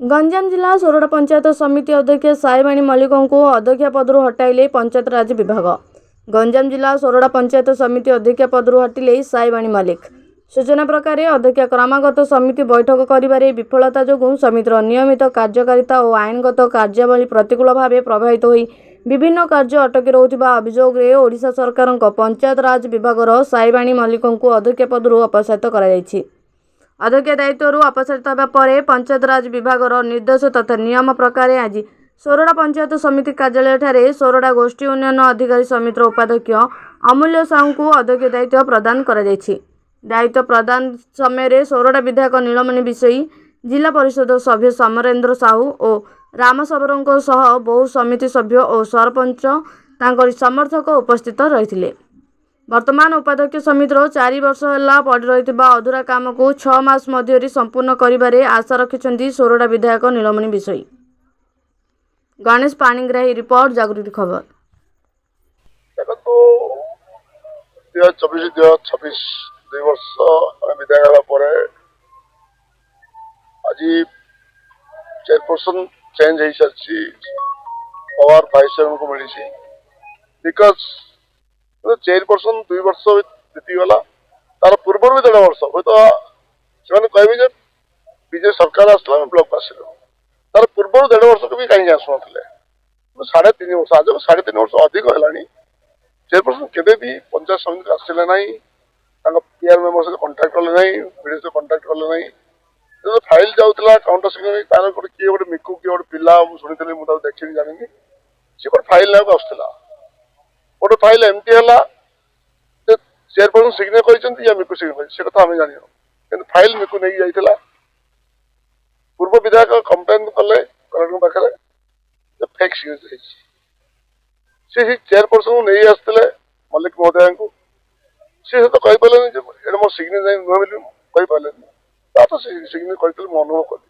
गंजाम जिला सोरडा पंचायत समिति अध्यक्ष साईवाणी मल्लिक को अध्यक्ष पदरू हटाइले पंचायत राज विभाग। गंजाम जिला सोरडा पंचायत समिति अध्यक्ष पदरू हटिले साईवाणी मल्लिक। सूचना प्रकार अध्यक्ष क्रमागत समिति बैठक करिबारे विफलता जोगु समितिर नियमित कार्यकारिता और आईनगत कार्यावली प्रतिकूल भाव प्रभावित होई विभिन्न कार्य अटकी रहुथिबा अभियोग रे ओडिशा सरकार पंचायत राज विभाग साईवाणी मल्लिक को अध्यक्ष पदरू अपसारित करा जायछि। अध्यक्ष दायित्व अपसारित होगा पर पंचायत राज विभाग निर्देश तथा नियम प्रकार आज सोरडा पंचायत समिति कार्यालय ठारे सोरडा गोष्ठी उन्नयन अधिकारी समितिर उपाध्यक्ष अमूल्य साहू को अध्यक्ष दायित्व प्रदान करा जायछि। दायित्व प्रदान समय सोरडा विधायक नीलमणि विषयी, जिला परिषद सभ्य समरेन्द्र साहू और राम सबरों सह बहु समिति सभ्य और सरपंच तांकर समर्थक उपस्थित रही। वर्तमान उपाध्यक्ष समितिर 4 वर्ष है पड़ी रही अधूरा काम को 6 मास मध्य संपूर्ण करिबारे आशा रखिछन्ती सोरडा विधायक नीलमणि विषयी। गणेश पाणिग्राही रिपोर्ट, जागृति खबर। देखो 2024-2026 2 वर्ष विधायक आज चेयरपर्सन चेंज हो सारी पवार भाइस चेयरमैन को मिली बिकज चेयरपर्सन 2 वर्ष बीतीगला तार पूर्व भी 1.5 वर्ष हूँ तो से कहे बीजेपी सरकार आसला ब्लॉक आसल तार पूर्व 1.5 वर्ष को भी कहीं आसुन 3.5 वर्ष आज 3.5 वर्ष अधिक है चेयरपर्सन केवे भी पंचायत समिति आसले ना पीआर मेम्बर से कंटाक्ट कले ना वीडियो से कंटाक्ट कले ना जो फाइल जाऊला काउंटर सेक्रेटरी तार किए गोटे मिकु किए गोटे पिला शुणी मुझे देखी जानी सी गोटे फाइल ना आसला गोटे फाइल एमती है चेयरपर्सन सिग्नेचर कर मिकु सिग्नेचर से कथा आम जान फाइल मिकु नहीं जाइला पूर्व विधायक कंप्लेन कले कलेक्टर पाखे फेक सिग्नेचर सी चेयरपर्सन को नहीं आसते मल्लिक महोदय को सी तो कही पारे ये मो सिग्नेचर नुह बोली कही पारे तो सिग्नेचर कर अनुभव कली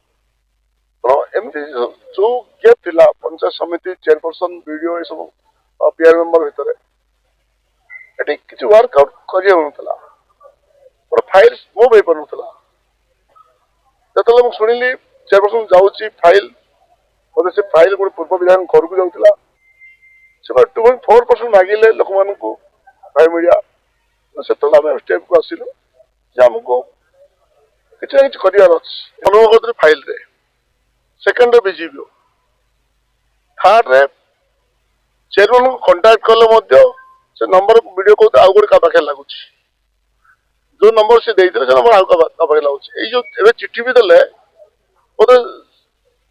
तो एमती जो गैप था पंचायत समिति चेयरपर्सन वीडियो ये सब पीआर मेम्बर भितर ये किसी वर्कआउट कर फाइल मूव हो पार जो शुणिली चेयरपर्सन जाऊँगी फाइल बोले से फाइल गोटे पूर्व विधायक घर को जाऊला से 2.4% मागिले लोक मान भाई मीडिया से स्टेप को आसिलु आमको किसी ना कि अनुभव कर फाइल रे सेकेंड बीजीपी थर्ड रे चेयरमैन को कंटाक्ट कले से नंबर वीडियो को आउ गोटे पाखे लगुच जो नंबर से देते से नंबर आउ पाखे लगुच ये चिट्ठी भी देले बोधे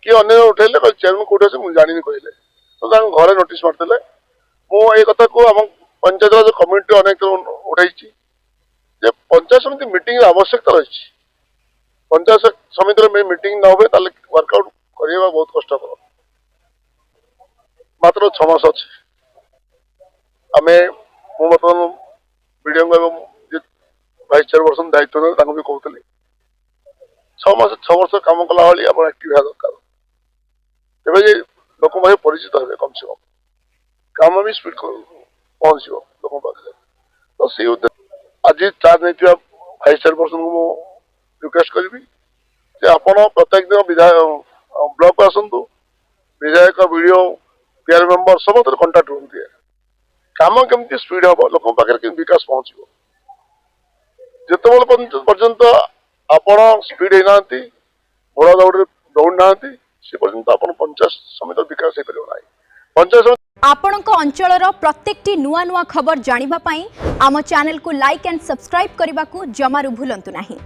किए अन्य उठेले चेयरमैन कौटे अच्छे मुझे जानी कहले तो घरे नोटिस मारते मुझे कथा को आम पंचायत राज कमिटी अनेक उठाई पंचायत समिति मीटिंग आवश्यकता रही पंचायत समिति में मीटिंग न हुए वर्कआउट करवा बहुत कष्टकर मात्र 6 मास अच्छे आम बर्तमान वीडियो भाइस चेयरपर्सन दायित्व भी कहते 6 वर्ष कम कला भाई आप एक्टिव दरकार तेज लोक परिचित हे कम से कम काम भी स्पीड पहुंच लोक पाखे तो से आज चार्ज नहीं भाइस चेयरपर्सन को मुझे रिक्वेस्ट करी आप प्रत्येक दिन विधायक ब्लॉक आसतु विधायक वीडियो पीआर मेम्बर समस्त कंटाक्ट रुहति काम केमती स्पीड हम लोक पाखे विकास पहुंच जिते पर्यंत आपण स्पीड होना घोड़ा दौड़ दौड़ से पर्यंत आप पंचायत समिति विकास हो पार पंचायत समिति आपणक अंचलर प्रत्येकटी नुआ नुआ खबर जानिबा पई आम चैनल को लाइक एंड सब्सक्राइब करने को जमारू भूलंतु नहीं।